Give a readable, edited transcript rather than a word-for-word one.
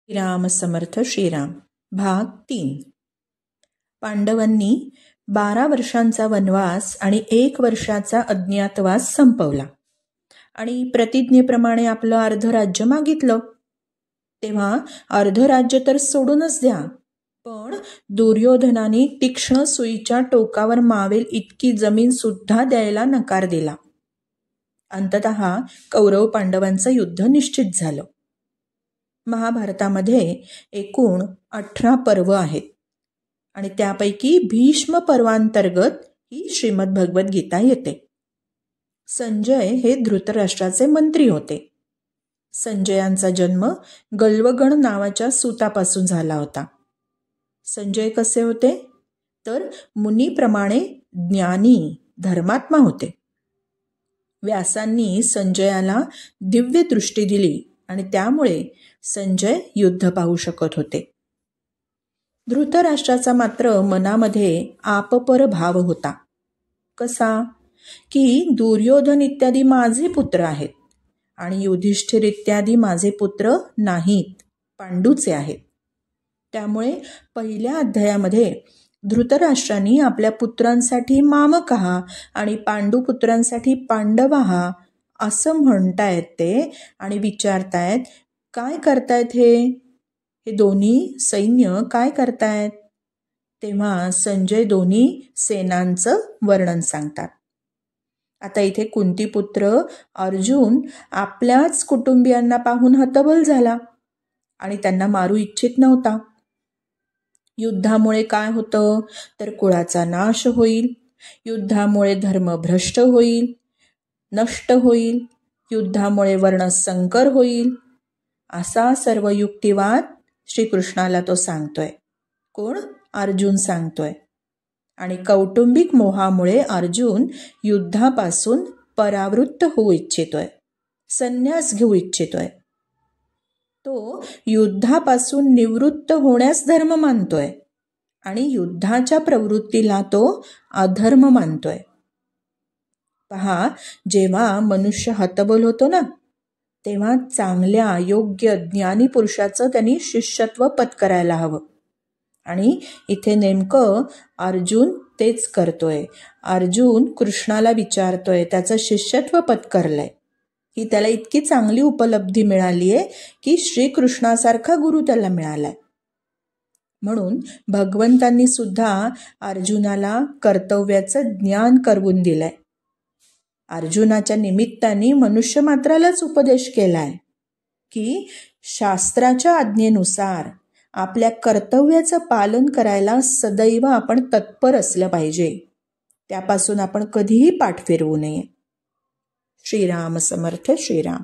श्रीराम समर्थ श्रीराम भाग 3. पांडवांनी 12 वर्षांचा वनवास आणि 1 वर्षाचा अज्ञातवास संपवला आणि प्रतिज्ञेप्रमाणे आपलं अर्ध राज्य मागितलं. तेव्हा अर्ध राज्य तर सोडूनच द्या, पण दुर्योधनाने तीक्ष्ण सुईच्या टोकावर मावेल इतकी जमीन सुद्धा द्यायला नकार दिला. अंततः कौरव पांडवांचं युद्ध निश्चित झालं. महाभारतामध्ये एकूण 18 पर्व आहेत आणि त्यापैकी भीष्म पर्वांतर्गत ही श्रीमद भगवद्गीता येते. संजय हे धृतराष्ट्राचे मंत्री होते. संजयांचा जन्म गल्वगण नावाच्या सूतापासून झाला होता. संजय कसे होते तर मुनीप्रमाणे ज्ञानी धर्मात्मा होते. व्यासांनी संजयाला दिव्य दृष्टी दिली आणि त्यामुळे संजय युद्ध पाहू शकत होते. धृतराष्ट्राचा मात्र मनामध्ये आपपर भाव होता. कसा की दुर्योधन इत्यादी माझे पुत्र आहेत आणि युधिष्ठिर इत्यादी माझे पुत्र नाहीत, पांडूचे आहेत. त्यामुळे पहिल्या अध्यायामध्ये धृतराष्ट्रांनी आपल्या पुत्रांसाठी मामकहा आणि पांडुपुत्रांसाठी पांडवाहा असं म्हणतायत ते आणि विचारतायत काय करतायत हे दोन्ही सैन्य काय करतायत. तेव्हा संजय दोन्ही सेनांचं वर्णन सांगतात. आता इथे कुंतीपुत्र अर्जुन आपल्याच कुटुंबियांना पाहून हतबल झाला आणि त्यांना मारू इच्छित नव्हता. युद्धामुळे काय होतं तर कुळाचा नाश होईल, युद्धामुळे धर्म भ्रष्ट होईल, नष्ट होईल, युद्धामुळे वर्णसंकर होईल, असा सर्व युक्तिवाद श्रीकृष्णाला तो सांगतोय. कोण? अर्जुन सांगतोय. आणि कौटुंबिक मोहामुळे अर्जुन युद्धापासून परावृत्त होऊ इच्छितोय, संन्यास घेऊ इच्छितोय. तो युद्धापासून निवृत्त होण्यास धर्म मानतोय आणि युद्धाच्या प्रवृत्तीला तो अधर्म मानतोय. पहा, जेव्हा मनुष्य हतबल होतो ना, तेव्हा चांगल्या योग्य ज्ञानी पुरुषाचं त्यांनी शिष्यत्व पत्करायला हवं. आणि इथे नेमकं अर्जुन तेच करतोय. अर्जुन कृष्णाला विचारतोय, त्याचं शिष्यत्व पत्करलंय की त्याला इतकी चांगली उपलब्धी मिळाली आहे की श्रीकृष्णासारखा गुरु त्याला मिळालाय. म्हणून भगवंतांनी सुद्धा अर्जुनाला कर्तव्याचं ज्ञान करवून दिलंय. अर्जुनाच्या निमित्ताने मनुष्य मात्रालाच उपदेश केलाय की शास्त्राच्या आज्ञेनुसार आपल्या कर्तव्याचं पालन करायला सदैव आपण तत्पर असलं पाहिजे. त्यापासून आपण कधीही पाठ फिरवू नये. श्रीराम समर्थ श्रीराम.